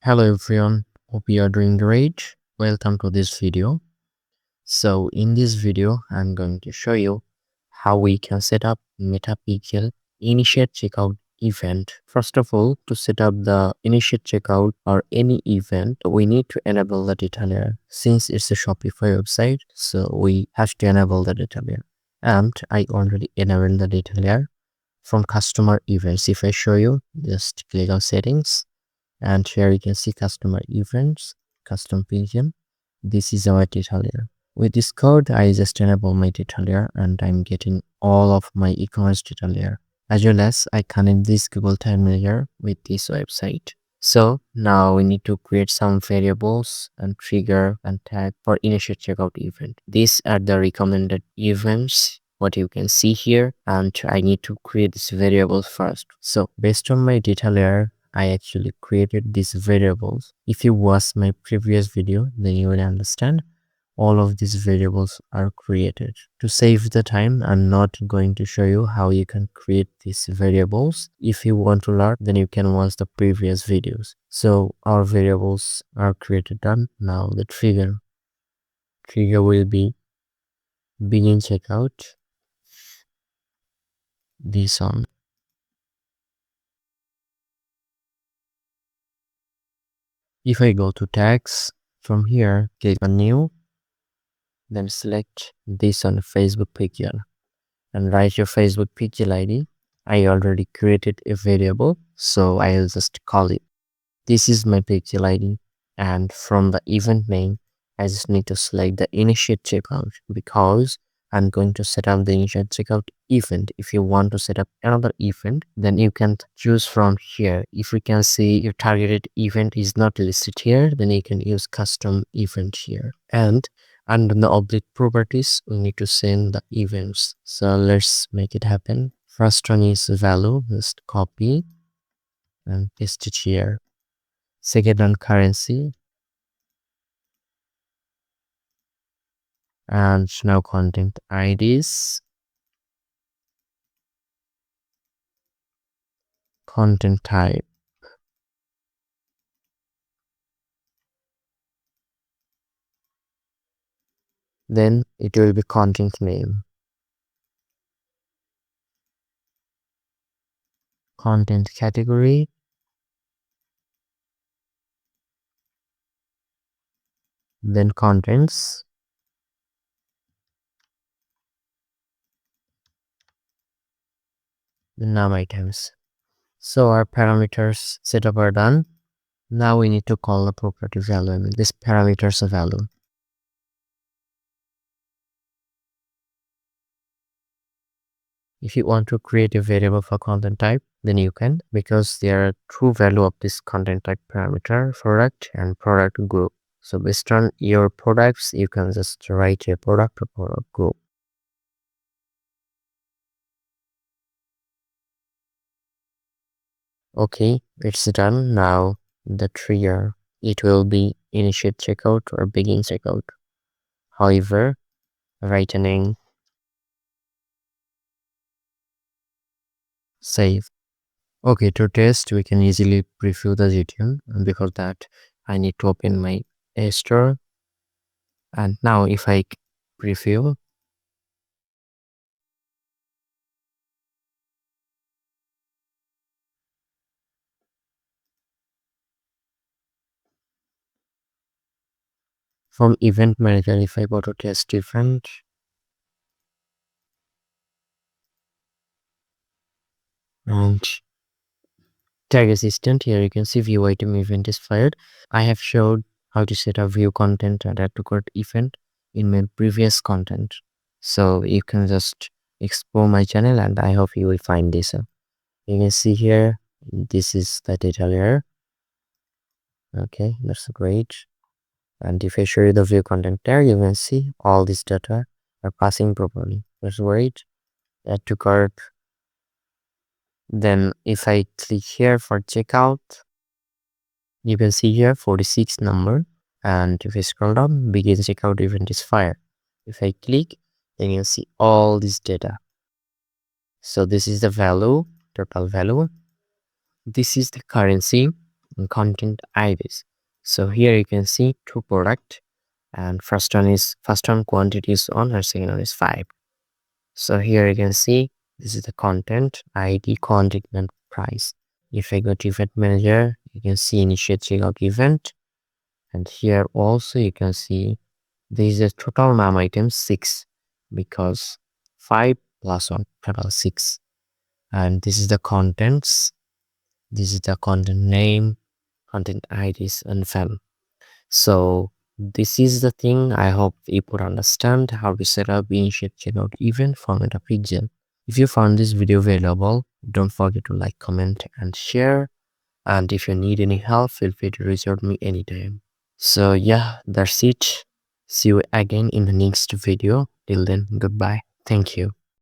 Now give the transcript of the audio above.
Hello everyone, hope you are doing great. Welcome to this video. So in this video, I'm going to show you how we can set up MetaPixel Initiate Checkout event. First of all, to set up the Initiate Checkout or any event, we need to enable the data layer. Since it's a Shopify website, so we have to enable the data layer. And I already enabled the data layer from customer events. If I show you, just click on settings. And here you can see customer events, custom PGM. This is our data layer. With this code, I just enable my data layer and I'm getting all of my e-commerce data layer. As well as I connect this Google Tag Manager with this website. So now we need to create some variables and trigger and tag for initiate checkout event. These are the recommended events what you can see here, and I need to create this variable first. So based on my data layer, I actually created these variables. If you watch my previous video, then you will understand all of these variables are created. To save the time, I'm not going to show you how you can create these variables. If you want to learn, then you can watch the previous videos. So our variables are created done. Now the trigger will be begin checkout. This one. If I go to tags, from here, click on new, then select this on Facebook pixel and write your Facebook pixel ID. I already created a variable, so I'll just call it. This is my pixel ID, and from the event name, I just need to select the initiate checkout because I'm going to set up the initiate checkout event. If you want to set up another event, then you can choose from here. If you can see your targeted event is not listed here, then you can use custom event here. And under the object properties, we need to send the events. So let's make it happen. First one is value, just copy and paste it here. Second one, currency. And now content IDs, content type. Then it will be content name, content category, then contents, the num items. So our parameters setup are done. Now we need to call the property value. I mean, this parameters value. If you want to create a variable for content type, then you can, because there are true value of this content type parameter, product and product group. So based on your products, you can just write a product or product group. Okay, it's done. Now the trigger, it will be initiate checkout or begin checkout. However, writing save. Okay, to test, we can easily preview the GTM, and before that, I need to open my store. And now if I preview, from event manager, if I go to test event, and tag assistant, here you can see view item event is fired. I have showed how to set up view content and add to cart event in my previous content. So you can just explore my channel and I hope you will find this. You can see here, this is the data layer. Okay, that's great. And if I show you the view content there, you can see all this data are passing properly. That's great. Add to cart. Then if I click here for checkout, you can see here 46 number, and if I scroll down, begin checkout event is fired. If I click, then you see all this data. So this is the value, total value. This is the currency, and content IDs. So here you can see two product, and first one quantity is on and second one is 5. So here you can see this is the content ID, content and price. If I go to event manager, you can see initiate checkout event, and here also you can see there is a total mem item 6 because 5 plus 1 total 6. And this is the contents, this is the content name, content IDs and fam. So this is the thing. I hope you could understand how to set up initiate checkout event for MIJAN. If you found this video valuable, don't forget to like, comment and share. And if you need any help, feel free to reach out to me anytime. So yeah, that's it. See you again in the next video. Till then, goodbye. Thank you.